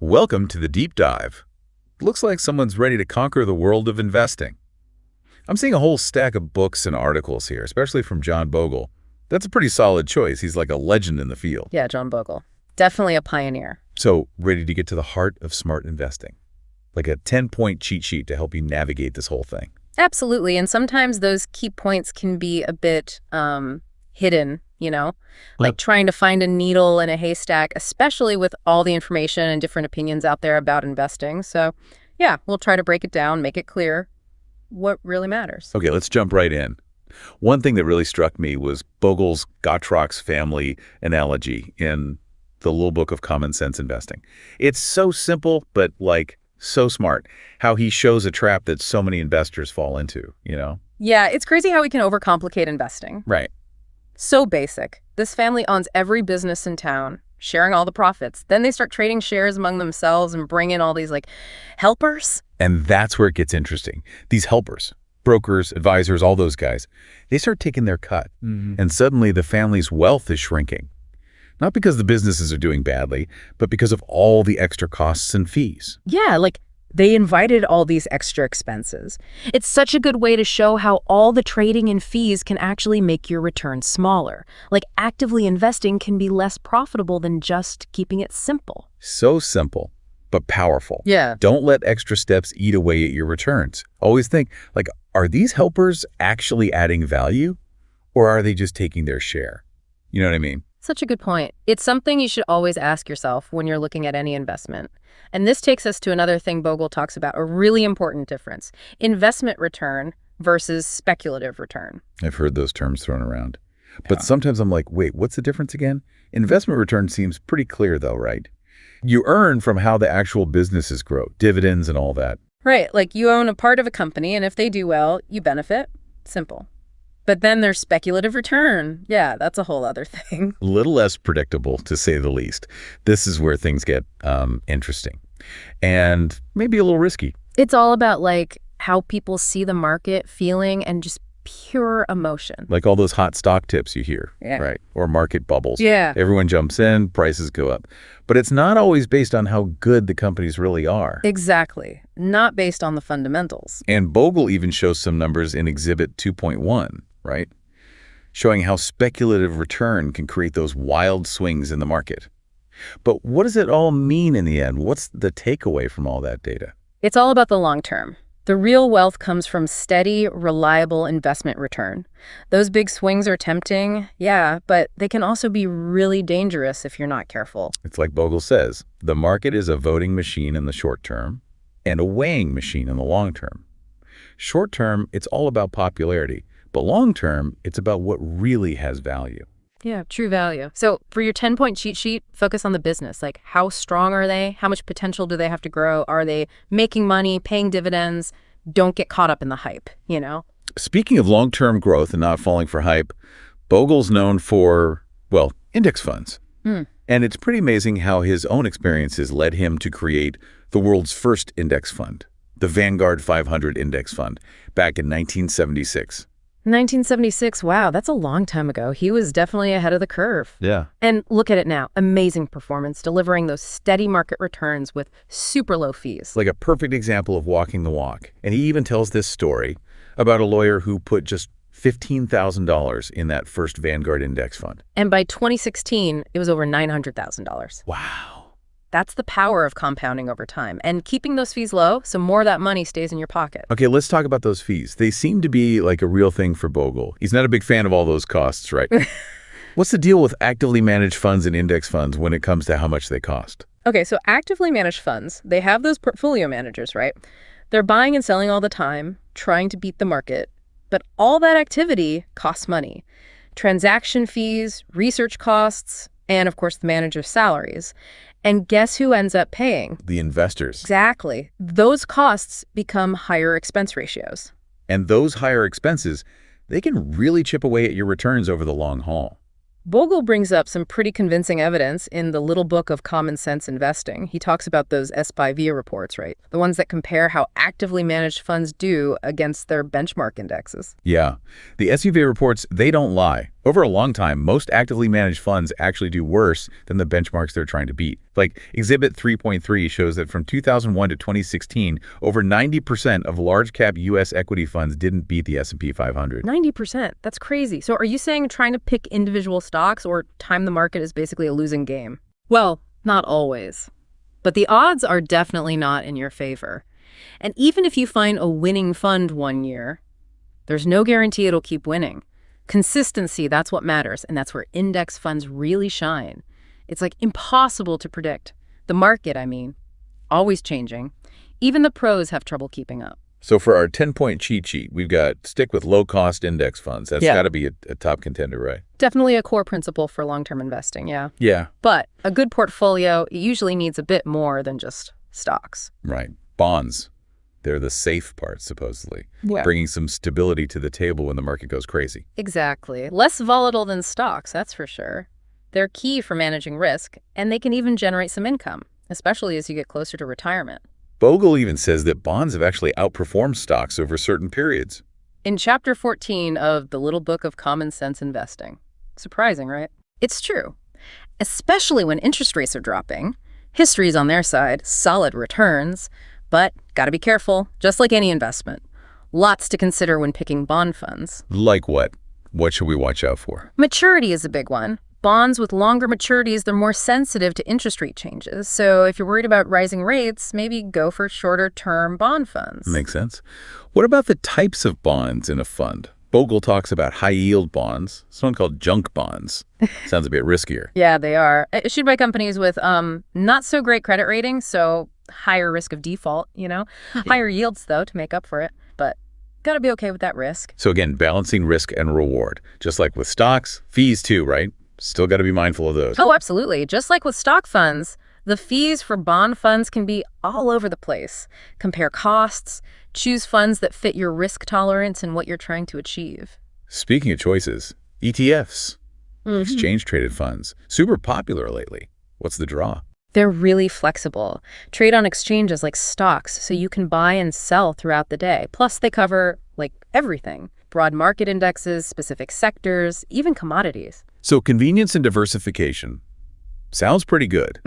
Welcome to the deep dive. Looks like someone's ready to conquer the world of investing. I'm seeing a whole stack of books and articles here, especially from John Bogle. That's a pretty solid choice. He's like a legend in the field. Yeah, John Bogle. Definitely a pioneer. So, ready to get to the heart of smart investing? Like a 10-point cheat sheet to help you navigate this whole thing. Absolutely. And sometimes those key points can be a bit hidden, like trying to find a needle in a haystack, especially with all the information and different opinions out there about investing. So, yeah, we'll try to break it down, make it clear what really matters. Okay, let's jump right in. One thing that really struck me was Bogle's Gottschalk's family analogy in the little book of Common Sense Investing. It's so simple, but so smart, how he shows a trap that so many investors fall into, Yeah, it's crazy how we can overcomplicate investing. Right. So basic. This family owns every business in town, sharing all the profits. Then they start trading shares among themselves and bring in all these helpers. And that's where it gets interesting. These helpers, brokers, advisors, all those guys, they start taking their cut. And suddenly the family's wealth is shrinking. Not because the businesses are doing badly, but because of all the extra costs and fees. Yeah, they invited all these extra expenses. It's such a good way to show how all the trading and fees can actually make your return smaller. Actively investing can be less profitable than just keeping it simple. So simple, but powerful. Yeah. Don't let extra steps eat away at your returns. Always think, are these helpers actually adding value, or are they just taking their share? You know what I mean? Such a good point. It's something you should always ask yourself when you're looking at any investment. And this takes us to another thing Bogle talks about, a really important difference: investment return versus speculative return. I've heard those terms thrown around. But sometimes I'm like, wait, what's the difference again? Investment return seems pretty clear though, right? You earn from how the actual businesses grow, dividends and all that. Right, you own a part of a company, and if they do well, you benefit. Simple. But then there's speculative return. Yeah, that's a whole other thing. A little less predictable, to say the least. This is where things get interesting and maybe a little risky. It's all about how people see the market, feeling, and just pure emotion. Like all those hot stock tips you hear, Yeah. Right? Or market bubbles. Yeah. Everyone jumps in, prices go up. But it's not always based on how good the companies really are. Exactly. Not based on the fundamentals. And Bogle even shows some numbers in Exhibit 2.1, right? Showing how speculative return can create those wild swings in the market. But what does it all mean in the end? What's the takeaway from all that data? It's all about the long term. The real wealth comes from steady, reliable investment return. Those big swings are tempting, yeah, but they can also be really dangerous if you're not careful. It's like Bogle says, the market is a voting machine in the short term and a weighing machine in the long term. Short term, it's all about popularity, but long term, it's about what really has value. Yeah, true value. So for your 10-point cheat sheet, focus on the business. How strong are they? How much potential do they have to grow? Are they making money, paying dividends? Don't get caught up in the hype, Speaking of long-term growth and not falling for hype, Bogle's known for, index funds. And it's pretty amazing how his own experiences led him to create the world's first index fund, the Vanguard 500 Index Fund, back in 1976. 1976, wow, that's a long time ago. He was definitely ahead of the curve. Yeah. And look at it now. Amazing performance, delivering those steady market returns with super low fees. Like a perfect example of walking the walk. And he even tells this story about a lawyer who put just $15,000 in that first Vanguard Index Fund. And by 2016, it was over $900,000. Wow. That's the power of compounding over time and keeping those fees low so more of that money stays in your pocket. Okay, let's talk about those fees. They seem to be like a real thing for Bogle. He's not a big fan of all those costs, right? What's the deal with actively managed funds and index funds when it comes to how much they cost? Okay, so actively managed funds, they have those portfolio managers, right? They're buying and selling all the time, trying to beat the market. But all that activity costs money. Transaction fees, research costs, and of course the manager's salaries. And guess who ends up paying? The investors. Exactly. Those costs become higher expense ratios. And those higher expenses, they can really chip away at your returns over the long haul. Bogle brings up some pretty convincing evidence in the little book of Common Sense Investing. He talks about those SPIV reports, right? The ones that compare how actively managed funds do against their benchmark indexes. Yeah. The SUV reports, they don't lie. Over a long time, most actively managed funds actually do worse than the benchmarks they're trying to beat. Like Exhibit 3.3 shows that from 2001 to 2016, over 90% of large-cap U.S. equity funds didn't beat the S&P 500. 90%. That's crazy. So are you saying trying to pick individual stocks or time the market is basically a losing game? Well, not always. But the odds are definitely not in your favor. And even if you find a winning fund one year, there's no guarantee it'll keep winning. Consistency, that's what matters, and that's where index funds really shine. It's like impossible to predict. The market, I mean, always changing. Even the pros have trouble keeping up. So for our 10-point cheat sheet, we've got stick with low-cost index funds. That's got to be a top contender, right? Definitely a core principle for long-term investing, yeah. Yeah. But a good portfolio usually needs a bit more than just stocks. Right. Bonds. They're the safe part, supposedly, bringing some stability to the table when the market goes crazy. Exactly. Less volatile than stocks, that's for sure. They're key for managing risk, and they can even generate some income, especially as you get closer to retirement. Bogle even says that bonds have actually outperformed stocks over certain periods. In Chapter 14 of The Little Book of Common Sense Investing. Surprising, right? It's true. Especially when interest rates are dropping. History's on their side, solid returns. But gotta be careful, just like any investment. Lots to consider when picking bond funds. Like what? What should we watch out for? Maturity is a big one. Bonds with longer maturities, they're more sensitive to interest rate changes. So if you're worried about rising rates, maybe go for shorter-term bond funds. Makes sense. What about the types of bonds in a fund? Bogle talks about high-yield bonds, something called junk bonds. Sounds a bit riskier. Yeah, they are. Issued by companies with not-so-great credit ratings, so higher risk of default, Higher yields, though, to make up for it. But gotta be okay with that risk. So again, balancing risk and reward. Just like with stocks, fees too, right? Still got to be mindful of those. Oh, absolutely. Just like with stock funds, the fees for bond funds can be all over the place. Compare costs, choose funds that fit your risk tolerance and what you're trying to achieve. Speaking of choices, ETFs, exchange-traded funds, super popular lately. What's the draw? They're really flexible. Trade on exchanges like stocks, so you can buy and sell throughout the day. Plus, they cover, everything. Broad market indexes, specific sectors, even commodities. So convenience and diversification sounds pretty good.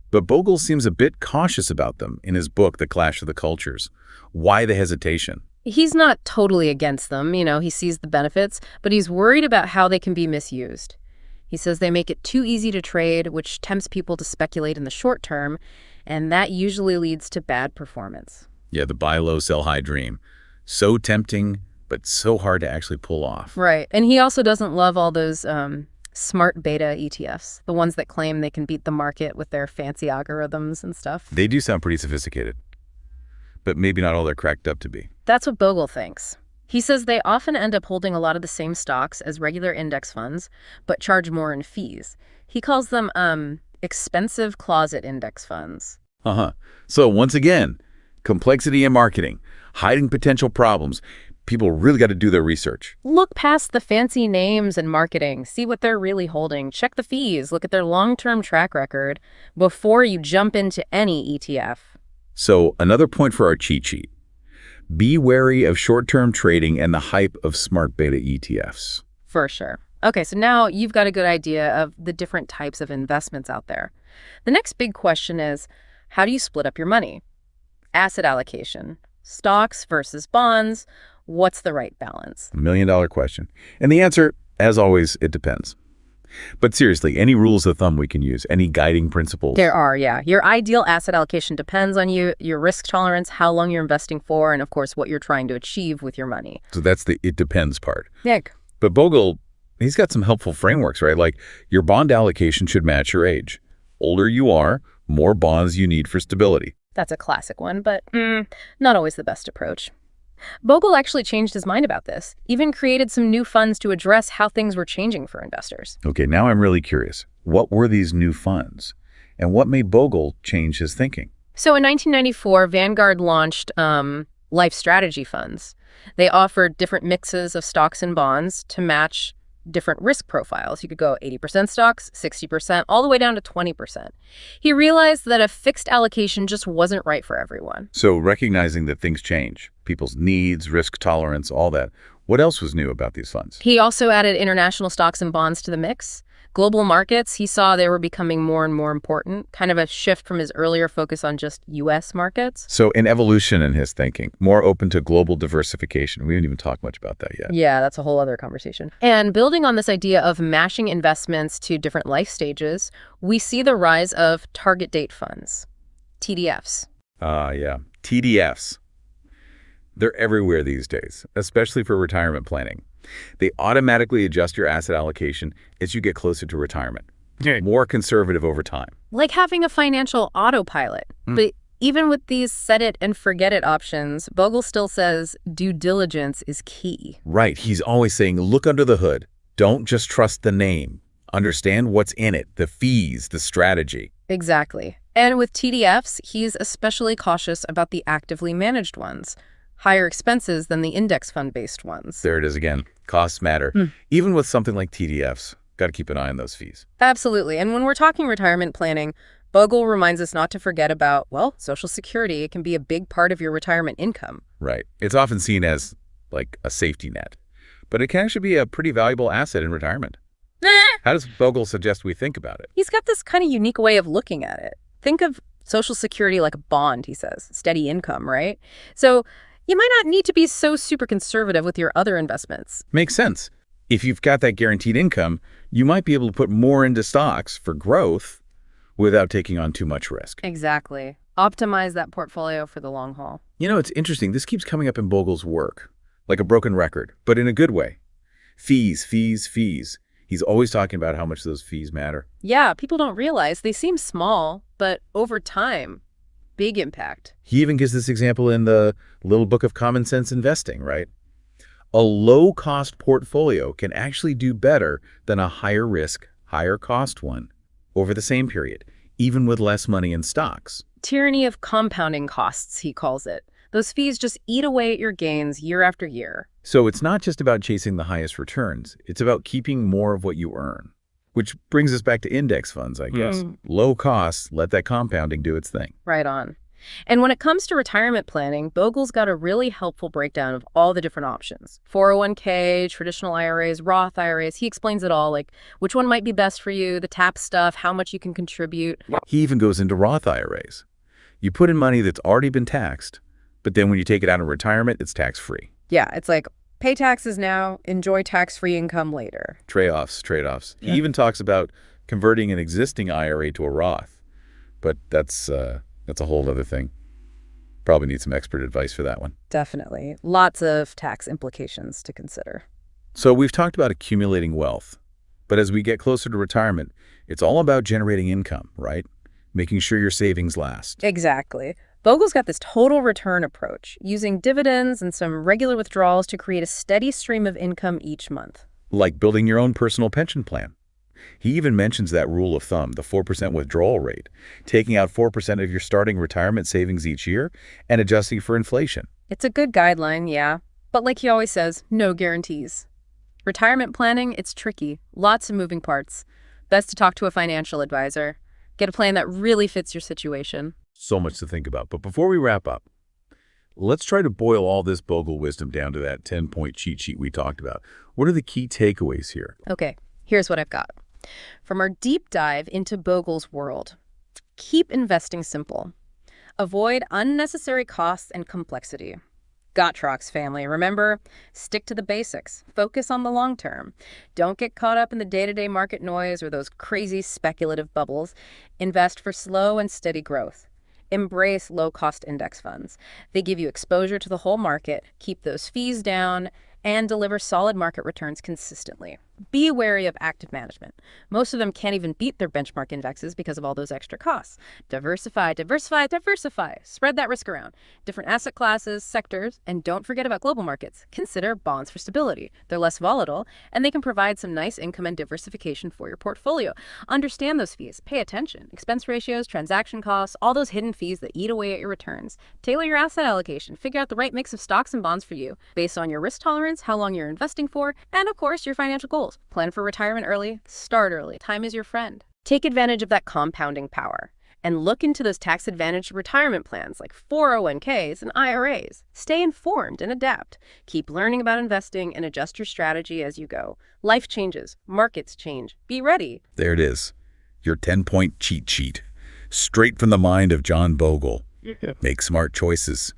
But Bogle seems a bit cautious about them in his book, The Clash of the Cultures. Why the hesitation? He's not totally against them. He sees the benefits, but he's worried about how they can be misused. He says they make it too easy to trade, which tempts people to speculate in the short term, and that usually leads to bad performance. Yeah, the buy low, sell high dream. So tempting, but so hard to actually pull off. Right. And he also doesn't love all those smart beta ETFs, the ones that claim they can beat the market with their fancy algorithms and stuff. They do sound pretty sophisticated, but maybe not all they're cracked up to be. That's what Bogle thinks. He says they often end up holding a lot of the same stocks as regular index funds, but charge more in fees. He calls them expensive closet index funds. So once again, complexity in marketing, hiding potential problems. People really got to do their research. Look past the fancy names and marketing. See what they're really holding. Check the fees. Look at their long-term track record before you jump into any ETF. So another point for our cheat sheet. Be wary of short-term trading and the hype of smart beta ETFs. For sure. Okay, so now you've got a good idea of the different types of investments out there. The next big question is, how do you split up your money? Asset allocation. Stocks versus bonds. What's the right balance? $1 million question. And the answer, as always, it depends. But seriously, any rules of thumb we can use? Any guiding principles? There are, yeah. Your ideal asset allocation depends on you, your risk tolerance, how long you're investing for, and of course, what you're trying to achieve with your money. So that's the it depends part. Nick. But Bogle, he's got some helpful frameworks, right? Like your bond allocation should match your age. Older you are, more bonds you need for stability. That's a classic one, but not always the best approach. Bogle actually changed his mind about this, even created some new funds to address how things were changing for investors. Okay, now I'm really curious. What were these new funds? And what made Bogle change his thinking? So in 1994, Vanguard launched life strategy funds. They offered different mixes of stocks and bonds to match different risk profiles. You could go 80% stocks, 60%, all the way down to 20%. He realized that a fixed allocation just wasn't right for everyone. So recognizing that things change, people's needs, risk tolerance, all that. What else was new about these funds? He also added international stocks and bonds to the mix. Global markets, he saw they were becoming more and more important, kind of a shift from his earlier focus on just U.S. markets. So an evolution in his thinking, more open to global diversification. We haven't even talked much about that yet. Yeah, that's a whole other conversation. And building on this idea of mashing investments to different life stages, we see the rise of target date funds, TDFs. Yeah. TDFs. They're everywhere these days, especially for retirement planning. They automatically adjust your asset allocation as you get closer to retirement. More conservative over time. Like having a financial autopilot. But even with these set it and forget it options, Bogle still says due diligence is key. Right. He's always saying, look under the hood. Don't just trust the name. Understand what's in it, the fees, the strategy. Exactly. And with TDFs, he's especially cautious about the actively managed ones. Higher expenses than the index fund-based ones. There it is again. Costs matter. Even with something like TDFs, got to keep an eye on those fees. Absolutely. And when we're talking retirement planning, Bogle reminds us not to forget about, well, Social Security. It can be a big part of your retirement income. Right. It's often seen as like a safety net, but it can actually be a pretty valuable asset in retirement. How does Bogle suggest we think about it? He's got this kind of unique way of looking at it. Think of Social Security like a bond, he says. Steady income, right? So you might not need to be so super conservative with your other investments. Makes sense. If you've got that guaranteed income, you might be able to put more into stocks for growth without taking on too much risk. Exactly. Optimize that portfolio for the long haul. You know, it's interesting. This keeps coming up in Bogle's work, like a broken record, but in a good way. Fees, fees, fees. He's always talking about how much those fees matter. Yeah, people don't realize they seem small, but over time, big impact. He even gives this example in the little book of common sense investing, right? A low-cost portfolio can actually do better than a higher risk, higher cost one over the same period, even with less money in stocks. Tyranny of compounding costs, he calls it. Those fees just eat away at your gains year after year. So it's not just about chasing the highest returns. It's about keeping more of what you earn, which brings us back to index funds, I guess. Low costs, let that compounding do its thing. Right on. And when it comes to retirement planning, Bogle's got a really helpful breakdown of all the different options. 401k, traditional IRAs, Roth IRAs. He explains it all, like which one might be best for you, the tax stuff, how much you can contribute. He even goes into Roth IRAs. You put in money that's already been taxed, but then when you take it out in retirement, it's tax-free. Yeah, it's like pay taxes now, enjoy tax-free income later. Trade-offs, trade-offs. Yeah. He even talks about converting an existing IRA to a Roth, but that's a whole other thing. Probably need some expert advice for that one. Definitely. Lots of tax implications to consider. So we've talked about accumulating wealth, but as we get closer to retirement, it's all about generating income, right? Making sure your savings last. Exactly. Bogle's got this total return approach, using dividends and some regular withdrawals to create a steady stream of income each month. Like building your own personal pension plan. He even mentions that rule of thumb, the 4% withdrawal rate, taking out 4% of your starting retirement savings each year and adjusting for inflation. It's a good guideline, yeah. But like he always says, no guarantees. Retirement planning, it's tricky. Lots of moving parts. Best to talk to a financial advisor. Get a plan that really fits your situation. So much to think about. But before we wrap up, let's try to boil all this Bogle wisdom down to that 10-point cheat sheet we talked about. What are the key takeaways here? Okay, here's what I've got. From our deep dive into Bogle's world, keep investing simple. Avoid unnecessary costs and complexity. Gottschalk's family, remember? Stick to the basics. Focus on the long term. Don't get caught up in the day-to-day market noise or those crazy speculative bubbles. Invest for slow and steady growth. Embrace low-cost index funds. They give you exposure to the whole market, keep those fees down, and deliver solid market returns consistently. Be wary of active management. Most of them can't even beat their benchmark indexes because of all those extra costs. Diversify, diversify, diversify. Spread that risk around. Different asset classes, sectors, and don't forget about global markets. Consider bonds for stability. They're less volatile, and they can provide some nice income and diversification for your portfolio. Understand those fees. Pay attention. Expense ratios, transaction costs, all those hidden fees that eat away at your returns. Tailor your asset allocation. Figure out the right mix of stocks and bonds for you, based on your risk tolerance, how long you're investing for, and of course, your financial goals. Plan for retirement early, start early. Time is your friend. Take advantage of that compounding power. And look into those tax-advantaged retirement plans like 401ks and IRAs. Stay informed and adapt. Keep learning about investing and adjust your strategy as you go. Life changes. Markets change. Be ready. There it is, your 10-point cheat sheet, straight from the mind of John Bogle. Yeah. Make smart choices.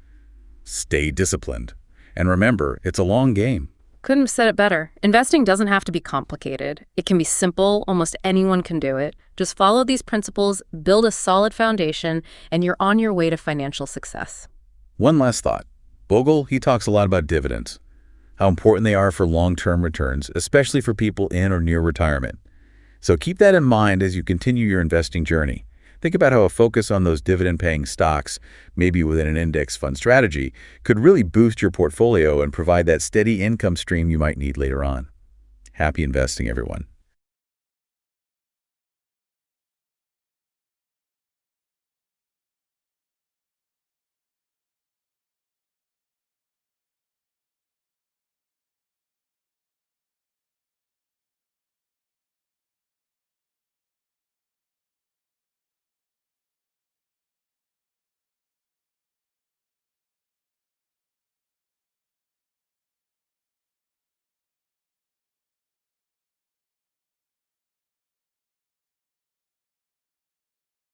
Stay disciplined. And remember, it's a long game. Couldn't have said it better. Investing doesn't have to be complicated. It can be simple. Almost anyone can do it. Just follow these principles, build a solid foundation, and you're on your way to financial success. One last thought. Bogle, he talks a lot about dividends, how important they are for long-term returns, especially for people in or near retirement. So keep that in mind as you continue your investing journey. Think about how a focus on those dividend-paying stocks, maybe within an index fund strategy, could really boost your portfolio and provide that steady income stream you might need later on. Happy investing, everyone.